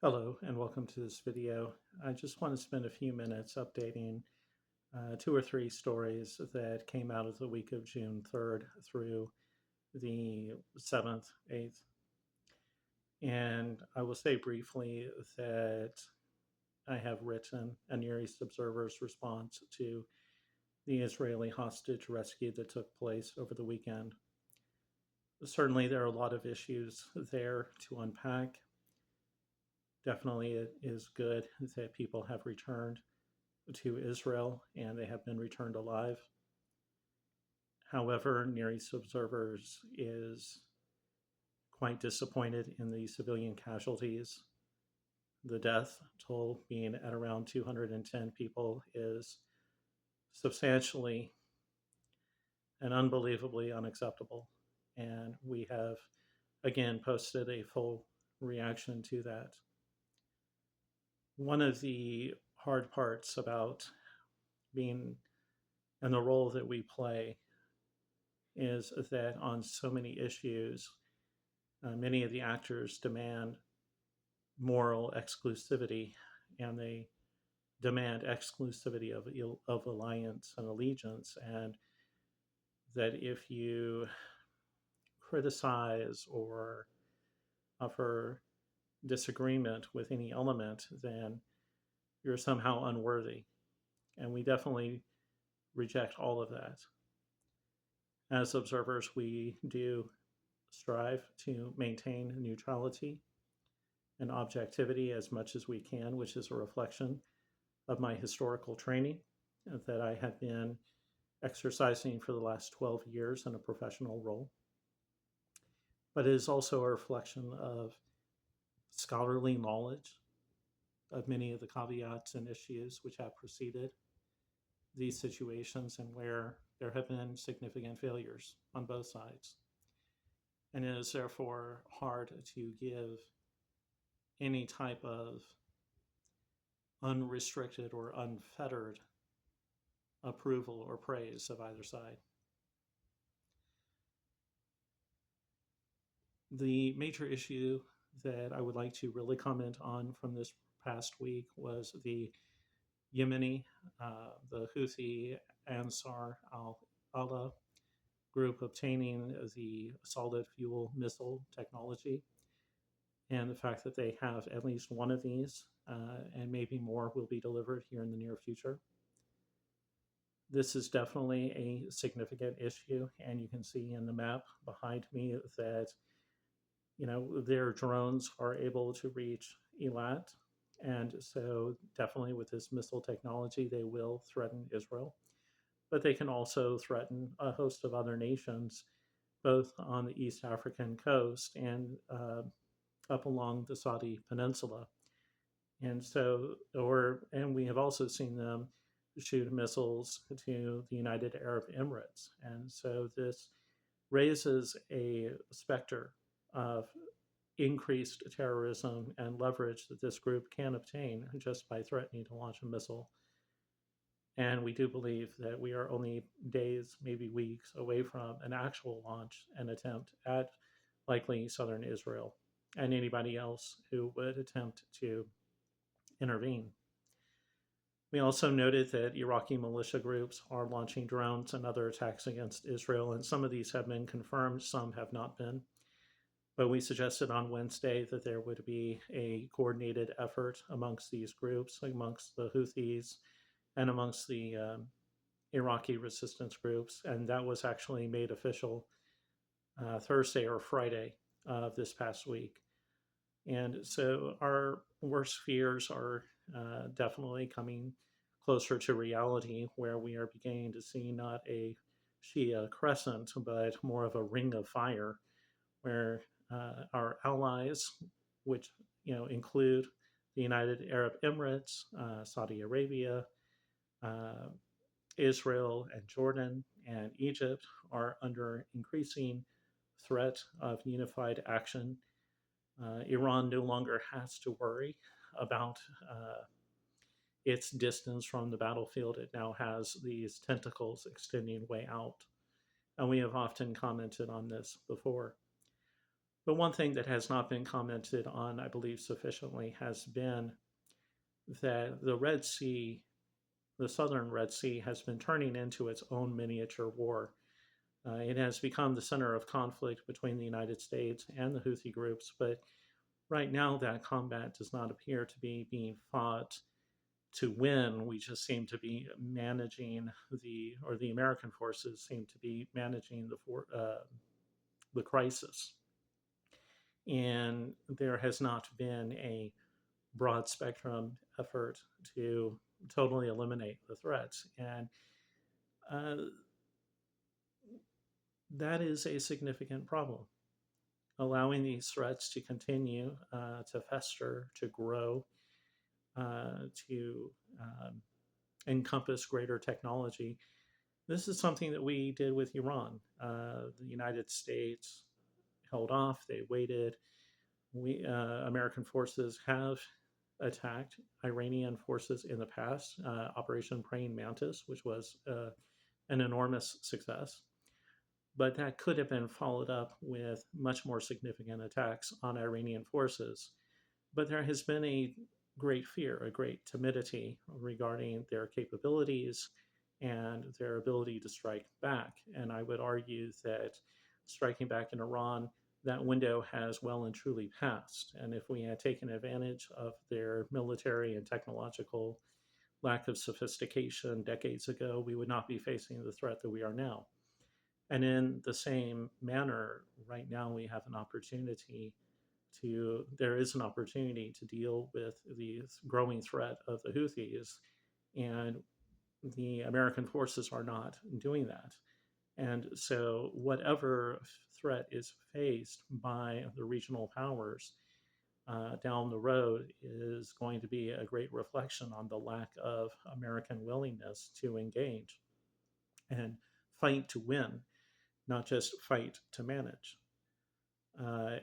Hello and welcome to this video. I just want to spend a few minutes updating two or three stories that came out of the week of June 3rd through the 7th, 8th. And I will say briefly that I have written a Near East Observer's response to the Israeli hostage rescue that took place over the weekend. Certainly, there are a lot of issues there to unpack. Definitely, it is good that people have returned to Israel and they have been returned alive. However, Near East Observers is quite disappointed in the civilian casualties. The death toll being at around 210 people is substantially and unbelievably unacceptable. And we have again posted a full reaction to that. One of the hard parts about being and the role that we play is that on so many issues, many of the actors demand moral exclusivity, and they demand exclusivity of alliance and allegiance, and that if you criticize or offer disagreement with any element, then you're somehow unworthy. And we definitely reject all of that. As observers, we do strive to maintain neutrality and objectivity as much as we can, which is a reflection of my historical training that I have been exercising for the last 12 years in a professional role. But it is also a reflection of scholarly knowledge of many of the caveats and issues which have preceded these situations and where there have been significant failures on both sides. And it is therefore hard to give any type of unrestricted or unfettered approval or praise of either side. The major issue that I would like to really comment on from this past week was the Yemeni, the Houthi Ansar al-Allah group obtaining the solid fuel missile technology, and the fact that they have at least one of these and maybe more will be delivered here in the near future. This is definitely a significant issue, and you can see in the map behind me that their drones are able to reach Eilat, and so definitely with this missile technology they will threaten Israel, but they can also threaten a host of other nations, both on the East African coast and up along the Saudi Peninsula. And we have also seen them shoot missiles to the United Arab Emirates. And so this raises a specter of increased terrorism and leverage that this group can obtain just by threatening to launch a missile. And we do believe that we are only days, maybe weeks away from an actual launch and attempt at likely southern Israel and anybody else who would attempt to intervene. We also noted that Iraqi militia groups are launching drones and other attacks against Israel, and some of these have been confirmed, some have not been. But we suggested on Wednesday that there would be a coordinated effort amongst these groups, amongst the Houthis and amongst the Iraqi resistance groups, and that was actually made official Thursday or Friday of this past week. And so our worst fears are definitely coming closer to reality, where we are beginning to see not a Shia crescent, but more of a ring of fire, where our allies, which include the United Arab Emirates, Saudi Arabia, Israel, and Jordan, and Egypt, are under increasing threat of unified action. Iran no longer has to worry about its distance from the battlefield. It now has these tentacles extending way out. And we have often commented on this before. But one thing that has not been commented on, I believe, sufficiently has been that the Red Sea, the southern Red Sea, has been turning into its own miniature war. It has become the center of conflict between the United States and the Houthi groups, but right now that combat does not appear to be being fought to win. We just seem to be managing the American forces seem to be managing the crisis. And there has not been a broad spectrum effort to totally eliminate the threats. And uh, that is a significant problem. Allowing these threats to continue to fester, to grow, to encompass greater technology. This is something that we did with Iran. The United States held off, they waited. American forces have attacked Iranian forces in the past, Operation Praying Mantis, which was an enormous success. But that could have been followed up with much more significant attacks on Iranian forces. But there has been a great fear, a great timidity regarding their capabilities and their ability to strike back. And I would argue that striking back in Iran, that window has well and truly passed. And if we had taken advantage of their military and technological lack of sophistication decades ago, we would not be facing the threat that we are now. And in the same manner, right now we have an opportunity there is an opportunity to deal with the growing threat of the Houthis, and the American forces are not doing that. And so, whatever threat is faced by the regional powers down the road is going to be a great reflection on the lack of American willingness to engage and fight to win, not just fight to manage. Uh,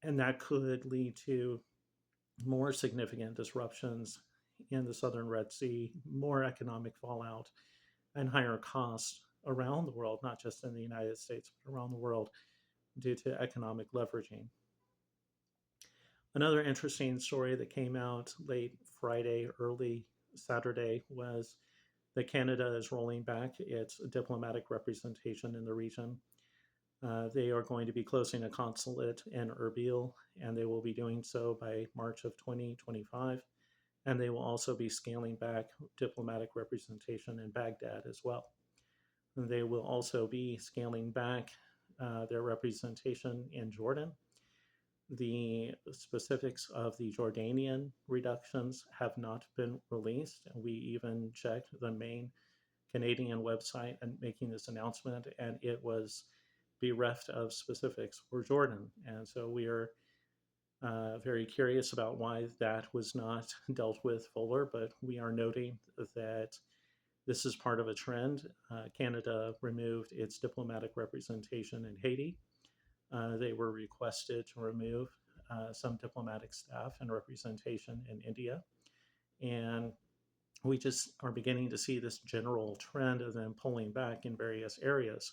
and that could lead to more significant disruptions in the southern Red Sea, more economic fallout, and higher costs around the world, not just in the United States, but around the world due to economic leveraging. Another interesting story that came out late Friday, early Saturday was that Canada is rolling back its diplomatic representation in the region. They are going to be closing a consulate in Erbil, and they will be doing so by March of 2025. And they will also be scaling back diplomatic representation in Baghdad as well. And they will also be scaling back their representation in Jordan. The specifics of the Jordanian reductions have not been released. And we even checked the main Canadian website and making this announcement, and it was bereft of specifics for Jordan. And so we are very curious about why that was not dealt with fuller, but we are noting that this is part of a trend. Canada removed its diplomatic representation in Haiti. They were requested to remove some diplomatic staff and representation in India. And we just are beginning to see this general trend of them pulling back in various areas.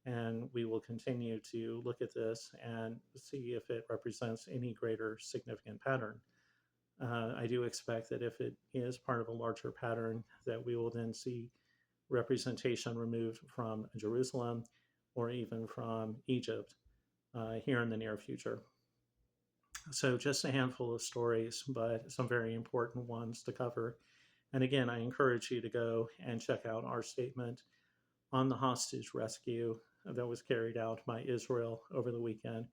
And we will continue to look at this and see if it represents any greater significant pattern. I do expect that if it is part of a larger pattern, that we will then see representation removed from Jerusalem or even from Egypt here in the near future. So just a handful of stories, but some very important ones to cover. And again, I encourage you to go and check out our statement on the hostage rescue that was carried out by Israel over the weekend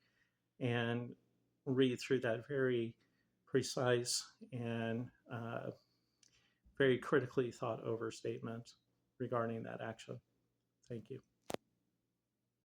and read through that very precise and very critically thought over statement regarding that action. Thank you.